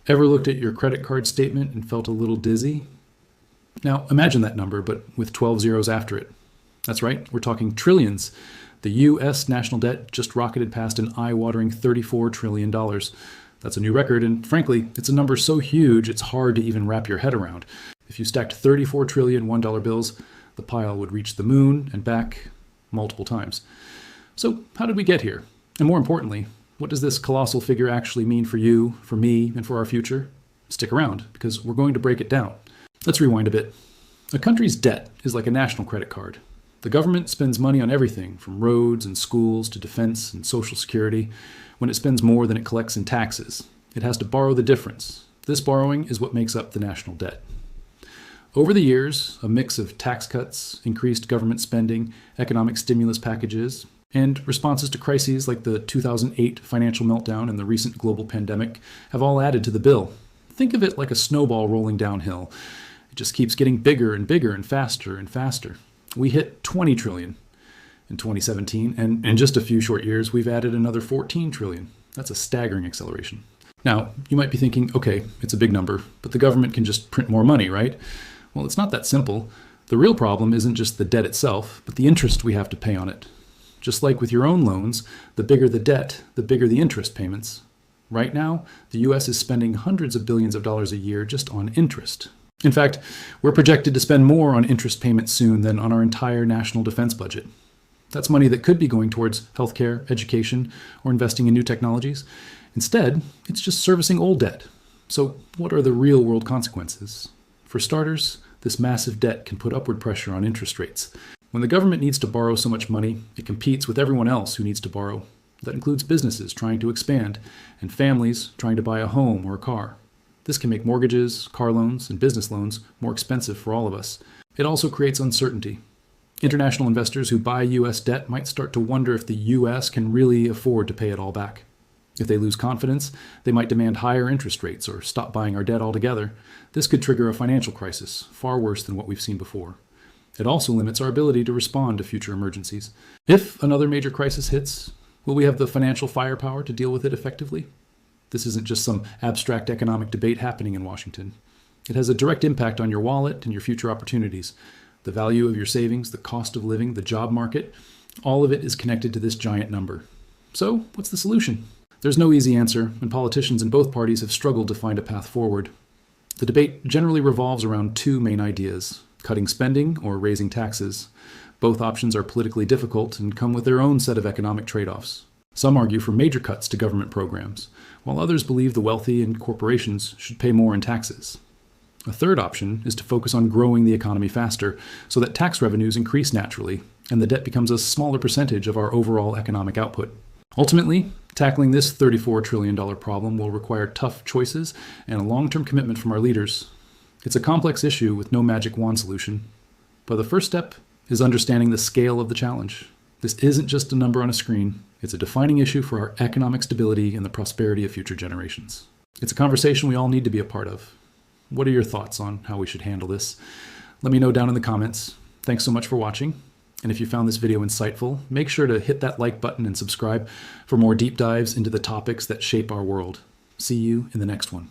Ever looked at your credit card statement and felt a little dizzy? Now, imagine that number, but with 12 zeros after it. That's right, we're talking trillions. The U.S. national debt just rocketed past an eye-watering $34 trillion. That's a new record, and frankly, it's a number so huge it's hard to even wrap your head around. If you stacked 34 trillion $1 bills, the pile would reach the moon and back multiple times. So how did we get here? And more importantly, what does this colossal figure actually mean for you, for me, and for our future? Stick around, because we're going to break it down. Let's rewind a bit. A country's debt is like a national credit card. The government spends money on everything from roads and schools to defense and social security. When it spends more than it collects in taxes, it has to borrow the difference. This borrowing is what makes up the national debt. Over the years, a mix of tax cuts, increased government spending, economic stimulus packages, and responses to crises like the 2008 financial meltdown and the recent global pandemic have all added to the bill. Think of it like a snowball rolling downhill. It just keeps getting bigger and bigger and faster and faster. We hit 20 trillion in 2017, and in just a few short years, we've added another 14 trillion. That's a staggering acceleration. Now, you might be thinking, okay, it's a big number, but the government can just print more money, right? Well, it's not that simple. The real problem isn't just the debt itself, but the interest we have to pay on it. Just like with your own loans, the bigger the debt, the bigger the interest payments. Right now, the U.S. is spending hundreds of billions of dollars a year just on interest. In fact, we're projected to spend more on interest payments soon than on our entire national defense budget. That's money that could be going towards healthcare, education, or investing in new technologies. Instead, it's just servicing old debt. So what are the real-world consequences? For starters, this massive debt can put upward pressure on interest rates. When the government needs to borrow so much money, it competes with everyone else who needs to borrow. That includes businesses trying to expand and families trying to buy a home or a car. This can make mortgages, car loans, and business loans more expensive for all of us. It also creates uncertainty. International investors who buy U.S. debt might start to wonder if the U.S. can really afford to pay it all back. If they lose confidence, they might demand higher interest rates or stop buying our debt altogether. This could trigger a financial crisis, far worse than what we've seen before. It also limits our ability to respond to future emergencies. If another major crisis hits, will we have the financial firepower to deal with it effectively? This isn't just some abstract economic debate happening in Washington. It has a direct impact on your wallet and your future opportunities. The value of your savings, the cost of living, the job market, all of it is connected to this giant number. So, what's the solution? There's no easy answer, and politicians in both parties have struggled to find a path forward. The debate generally revolves around two main ideas: cutting spending or raising taxes. Both options are politically difficult and come with their own set of economic trade-offs. Some argue for major cuts to government programs, while others believe the wealthy and corporations should pay more in taxes. A third option is to focus on growing the economy faster so that tax revenues increase naturally and the debt becomes a smaller percentage of our overall economic output. Ultimately, tackling this $34 trillion problem will require tough choices and a long-term commitment from our leaders. It's a complex issue with no magic wand solution, but the first step is understanding the scale of the challenge. This isn't just a number on a screen. It's a defining issue for our economic stability and the prosperity of future generations. It's a conversation we all need to be a part of. What are your thoughts on how we should handle this? Let me know down in the comments. Thanks so much for watching. And if you found this video insightful, make sure to hit that like button and subscribe for more deep dives into the topics that shape our world. See you in the next one.